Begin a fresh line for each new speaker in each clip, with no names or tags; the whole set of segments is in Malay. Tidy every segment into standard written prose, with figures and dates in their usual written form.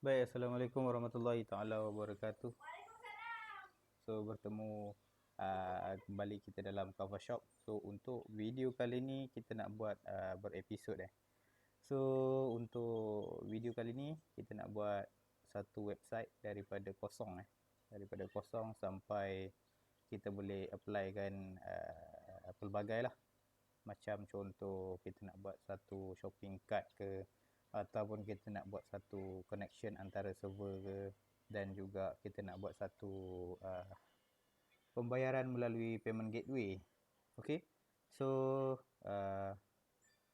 Baik, Assalamualaikum warahmatullahi taala wabarakatuh. So, bertemu kembali kita dalam Cover Shop. So, untuk video kali ni kita nak buat berepisod So, untuk video kali ni kita nak buat satu website daripada kosong Daripada kosong sampai kita boleh apply kan pelbagai lah. Macam contoh kita nak buat satu shopping cart ke, ataupun kita nak buat satu connection antara server ke, dan juga kita nak buat satu pembayaran melalui payment gateway. Okey. So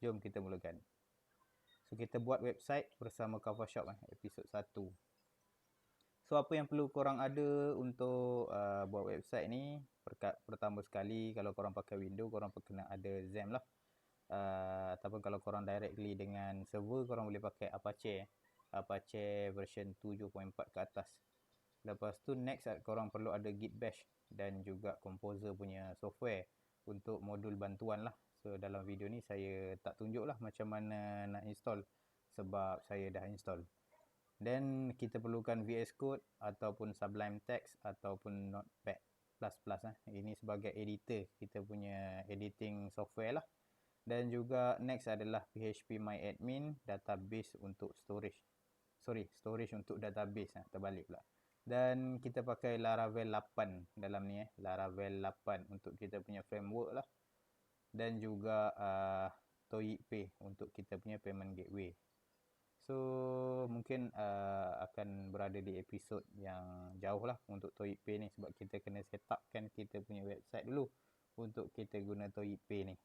jom kita mulakan. So kita buat website bersama Cover Shop episod 1. So apa yang perlu korang ada untuk buat website ni? Pertama sekali, kalau korang pakai Windows, korang kena ada XAMPP lah. Ataupun kalau korang directly dengan server, korang boleh pakai Apache version 7.4 ke atas. Lepas tu next korang perlu ada Git Bash dan juga Composer punya software untuk modul bantuan lah. So dalam video ni saya tak tunjuk lah macam mana nak install sebab saya dah install. Then kita perlukan VS Code ataupun Sublime Text ataupun Notepad++. Ini sebagai editor, kita punya editing software lah. Dan juga next adalah phpMyAdmin database untuk storage. Storage untuk database, terbalik pula. Dan kita pakai Laravel 8 dalam ni Laravel 8 untuk kita punya framework lah. Dan juga ToyicPay untuk kita punya payment gateway. So mungkin akan berada di episod yang jauh lah untuk ToyicPay ni, sebab kita kena set up kan kita punya website dulu untuk kita guna ToyicPay ni.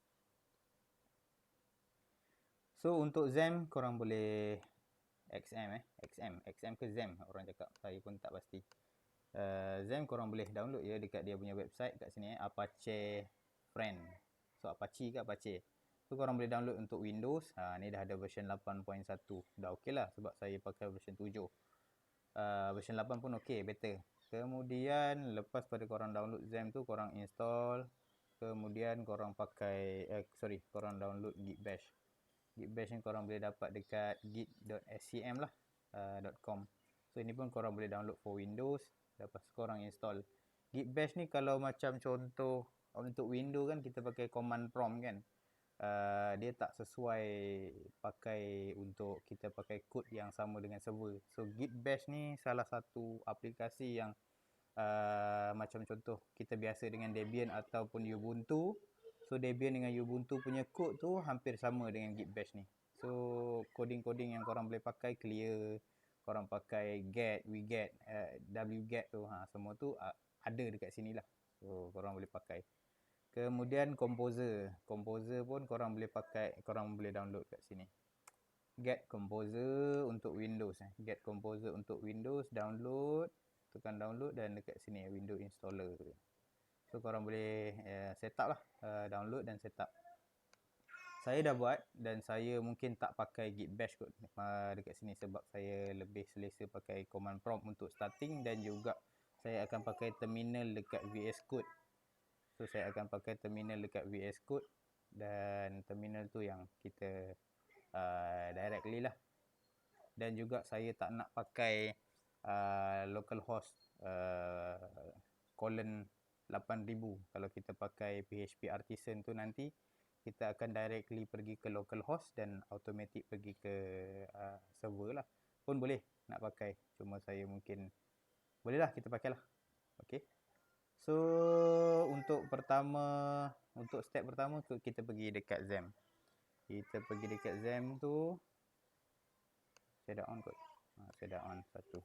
So untuk XAMPP korang boleh XM ke XAMPP orang cakap, saya pun tak pasti. XAMPP korang boleh download ya dekat dia punya website kat sini Apache Friend. So Apache ke Apache. So korang boleh download untuk Windows. Ni dah ada version 8.1. Dah okey lah sebab saya pakai version 7. Version 8 pun okey, better. Kemudian lepas pada korang download XAMPP tu, korang install. Kemudian korang pakai korang download Git Bash. Git Bash ni korang boleh dapat dekat git.scm lah .com. So ini pun korang boleh download for Windows. Lepas korang install Git Bash ni. Kalau macam contoh untuk Windows kan kita pakai command prompt kan, dia tak sesuai pakai untuk kita pakai kod yang sama dengan server. So Git Bash ni salah satu aplikasi yang macam contoh kita biasa dengan Debian ataupun Ubuntu. So Debian dengan Ubuntu punya kod tu hampir sama dengan Git Bash ni. So coding-coding yang korang boleh pakai clear, korang pakai get, wget, wget tu, semua tu ada dekat sini lah. So korang boleh pakai. Kemudian Composer pun korang boleh pakai, korang boleh download kat sini. Get Composer untuk Windows. Get Composer untuk Windows, download, tekan download dan dekat sini Windows Installer. So korang boleh set up lah, download dan set up. Saya dah buat dan saya mungkin tak pakai Git Bash kot dekat sini sebab saya lebih selesa pakai command prompt untuk starting, dan juga saya akan pakai terminal dekat VS Code. So saya akan pakai terminal dekat VS Code, dan terminal tu yang kita directly lah. Dan juga saya tak nak pakai localhost colon 8000. Kalau kita pakai PHP Artisan tu nanti kita akan directly pergi ke localhost dan automatic pergi ke server lah. Pun boleh nak pakai, cuma saya mungkin boleh lah, kita pakai lah. Okay. So untuk step pertama kita pergi dekat XAMPP. Kita pergi dekat XAMPP tu. Saya dah on kot. Saya dah on satu.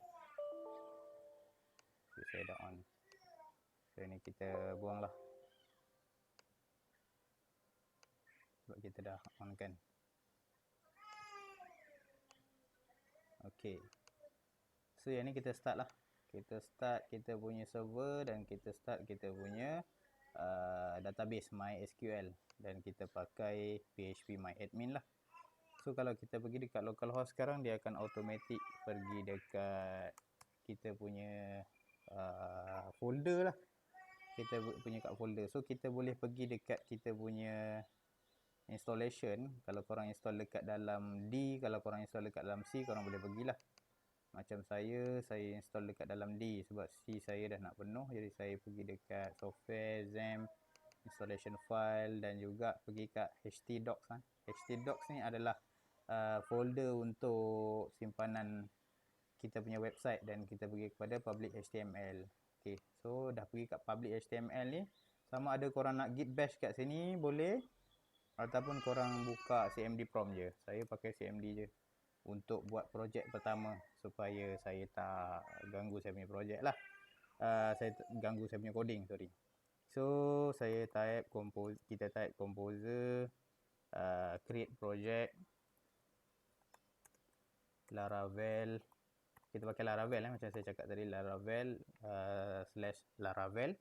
Saya dah on. So ni kita buang lah sebab kita dah on kan. Okay. So yang ni kita start lah. Kita start kita punya server dan kita start kita punya database MySQL, dan kita pakai phpMyAdmin lah. So kalau kita pergi dekat localhost sekarang, dia akan automatic pergi dekat kita punya folder lah. Kita punya kat folder. So kita boleh pergi dekat kita punya installation. Kalau korang install dekat dalam D, kalau korang install dekat dalam C, korang boleh pergilah. Macam saya install dekat dalam D sebab C saya dah nak penuh, jadi saya pergi dekat software, XAMPP, installation file dan juga pergi kat htdocs. htdocs ni adalah folder untuk simpanan kita punya website dan kita pergi kepada public HTML. Okay, so dah pergi kat public HTML ni, sama ada korang nak git bash kat sini boleh, ataupun korang buka CMD prompt je. Saya pakai CMD je untuk buat projek pertama supaya saya tak ganggu saya punya projek lah. Saya ganggu saya punya coding, sorry. So saya type kita type composer, create project, Laravel. Kita pakai Laravel macam saya cakap tadi, Laravel /Laravel,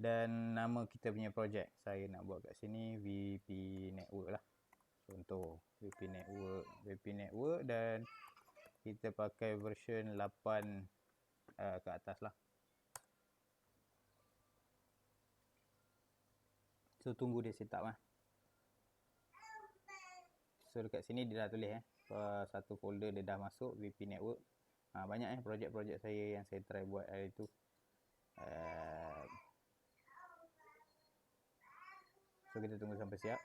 dan nama kita punya projek. Saya nak buat kat sini VP Network lah. Contoh VP Network, dan kita pakai version 8 ke atas lah. So tunggu dia set up lah. So dekat sini dia dah tulis satu folder dia dah masuk, VP Network. Banyak projek-projek saya yang saya try buat hari tu. So kita tunggu sampai siap.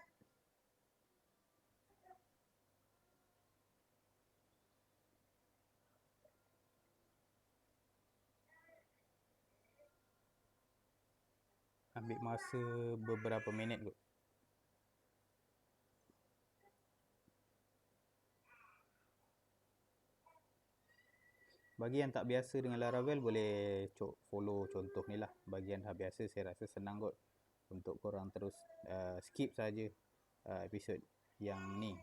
Ambil masa beberapa minit kot. Bagi yang tak biasa dengan Laravel, boleh follow contoh ni lah. Bagi yang dah biasa, saya rasa senang kot untuk korang terus skip saja episod yang ni.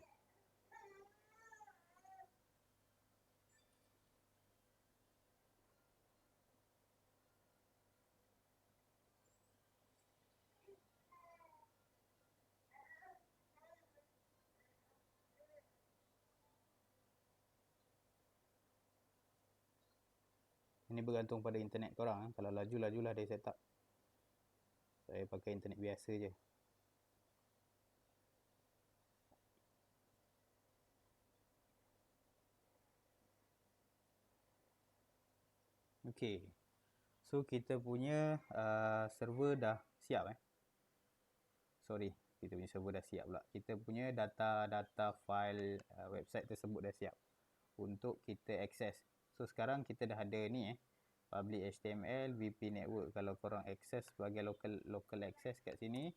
Ini bergantung pada internet korang. Kalau laju-lajulah dia setup. Saya pakai internet biasa je. Okay. So kita punya server dah siap Sorry, kita punya server dah siap pula. Kita punya data file website tersebut dah siap untuk kita akses. So sekarang kita dah ada ni public HTML, VP Network. Kalau korang akses sebagai local access kat sini,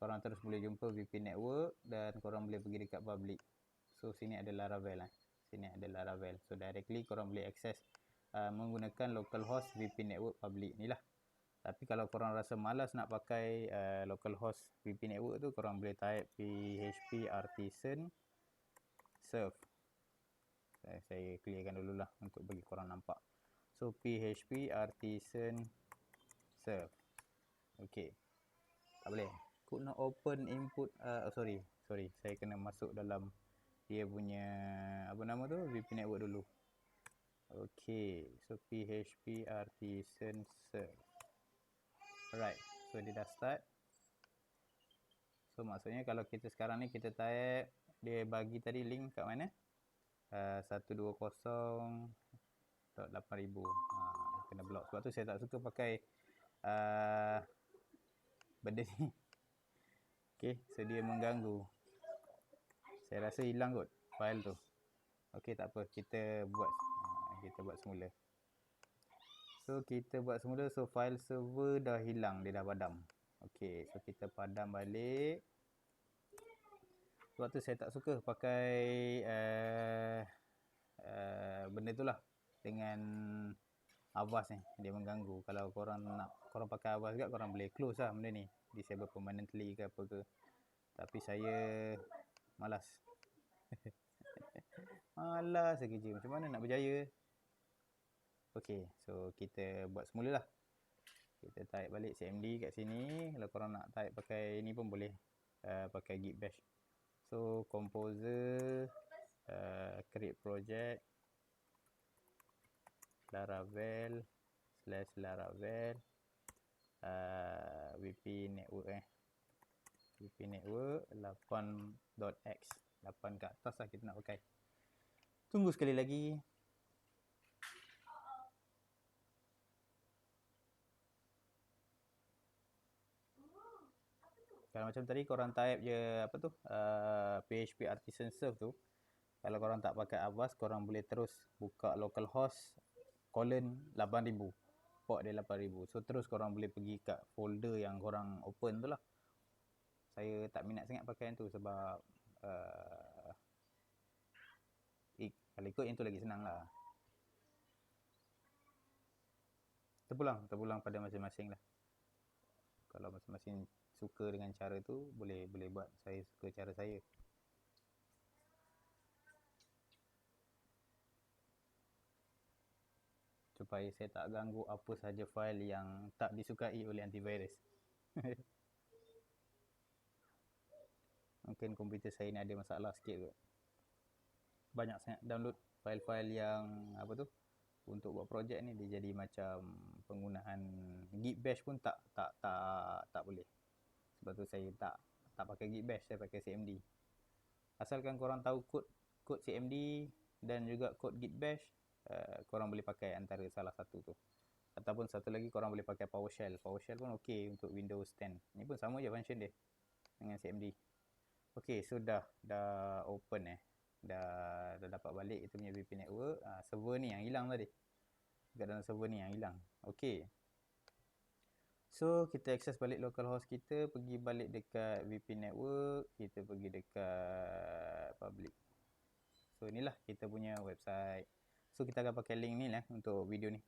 korang terus boleh jumpa VP Network dan korang boleh pergi dekat public. So sini ada Laravel Sini ada Laravel. So directly korang boleh akses menggunakan localhost VP Network public ni lah. Tapi kalau korang rasa malas nak pakai localhost VP Network tu, korang boleh type php artisan serve. Saya clearkan dululah untuk bagi korang nampak. So php artisan serve. Okay. Tak boleh. Could not open input. Sorry. Saya kena masuk dalam dia punya apa nama tu, VP Network dulu. Okay. So php artisan serve. Alright. So dia dah start. So maksudnya kalau kita sekarang ni kita type, dia bagi tadi link kat mana? 120.8000. Kena block. Sebab tu saya tak suka pakai benda ni. Okay, so dia mengganggu. Saya rasa hilang kot file tu. Okay, tak apa, kita buat semula. So kita buat semula. So file server dah hilang, dia dah padam. Okay, so kita padam balik. Sebab tu saya tak suka pakai benda tu lah dengan Avast ni, dia mengganggu. Kalau korang pakai Avast juga, korang boleh close lah benda ni, disable permanently ke apa ke. Tapi saya malas. Malas kerja, macam mana nak berjaya. Okay, so kita buat semula lah. Kita type balik CMD kat sini. Kalau korang nak type pakai ni pun boleh, pakai git bash. So composer, create project, Laravel /Laravel, VP Network VP Network 8.x, 8 ke atas lah kita nak pakai. Tunggu sekali lagi. Kalau macam tadi korang type je apa tu, PHP Artisan Serve tu, kalau korang tak pakai Avast, korang boleh terus buka localhost colon 8000, port dia 8000. So terus korang boleh pergi kat folder yang korang open tu lah. Saya tak minat sangat pakai yang tu sebab kalau ikut yang tu lagi senang lah. Terpulang pada masing-masing lah. Kalau masing-masing suka dengan cara tu, boleh buat. Saya suka cara saya. Supaya saya tak ganggu apa sahaja fail yang tak disukai oleh antivirus. Mungkin komputer saya ni ada masalah sikit kot. Banyak sangat download file-file yang apa tu, untuk buat projek ni, dia jadi macam penggunaan Git Bash pun tak boleh. Sebab tu saya tak pakai Git Bash, saya pakai CMD. Asalkan korang tahu kod CMD dan juga kod Git Bash, korang boleh pakai antara salah satu tu. Ataupun satu lagi korang boleh pakai PowerShell. PowerShell pun okey untuk Windows 10. Ni pun sama je function dia dengan CMD. Okey, so dah open dah dapat balik kita punya VP network. Server ni yang hilang tadi. Dekat dalam server ni yang hilang. Okey. So kita akses balik localhost kita, pergi balik dekat VP network, kita pergi dekat public. So inilah kita punya website. So kita akan pakai link ni lah untuk video ni.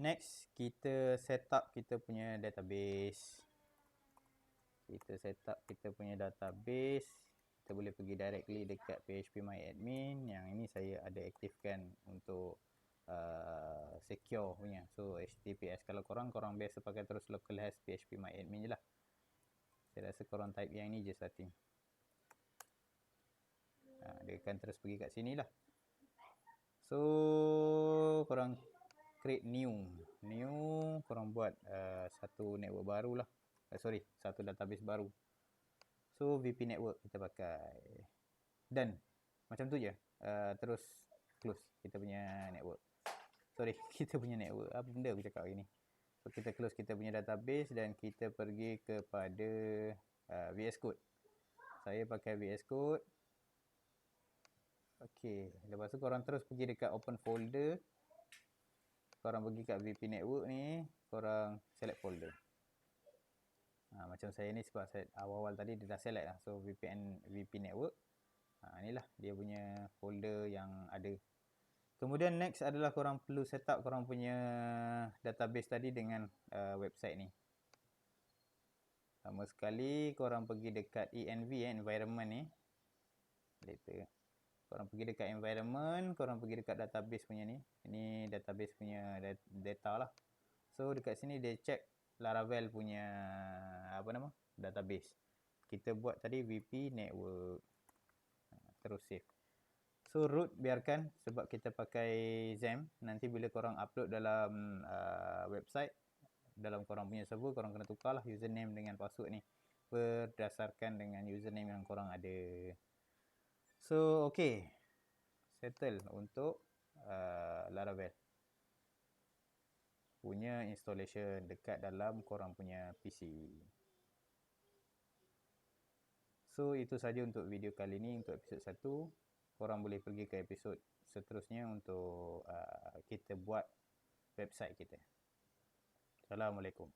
Next, kita set up kita punya database. Kita set up kita punya database. Kita boleh pergi directly dekat phpMyAdmin. Yang ini saya ada aktifkan untuk secure punya. So HTTPS. Kalau korang biasa pakai terus localhost phpMyAdmin je lah. Saya rasa korang type yang ni je starting. Dia akan terus pergi kat sini lah. So korang create new, korang buat satu network baru lah. Satu database baru. So VP network kita pakai. Done. Macam tu je. Terus close kita punya network. Kita punya network. Apa benda aku cakap hari ni? So kita close kita punya database dan kita pergi kepada VS Code. Saya pakai VS Code. Okey, lepas tu korang terus pergi dekat open folder. Korang pergi kat VP network ni, korang select folder. Macam saya ni sebab saya awal-awal tadi dia dah select lah. So VP network. Inilah dia punya folder yang ada. Kemudian next adalah korang perlu set up korang punya database tadi dengan website ni. Sama sekali korang pergi dekat env environment ni. Later. Korang pergi dekat environment, korang pergi dekat database punya ni. Ini database punya data lah. So dekat sini dia check Laravel punya database. Kita buat tadi VP network. Terus save. So root biarkan sebab kita pakai XAMPP. Nanti bila korang upload dalam website, dalam korang punya server, korang kena tukar lah username dengan password ni berdasarkan dengan username yang korang ada. So okay, settle untuk Laravel punya installation dekat dalam korang punya PC. So itu saja untuk video kali ni, untuk episod 1. Korang boleh pergi ke episod seterusnya untuk kita buat website kita. Assalamualaikum.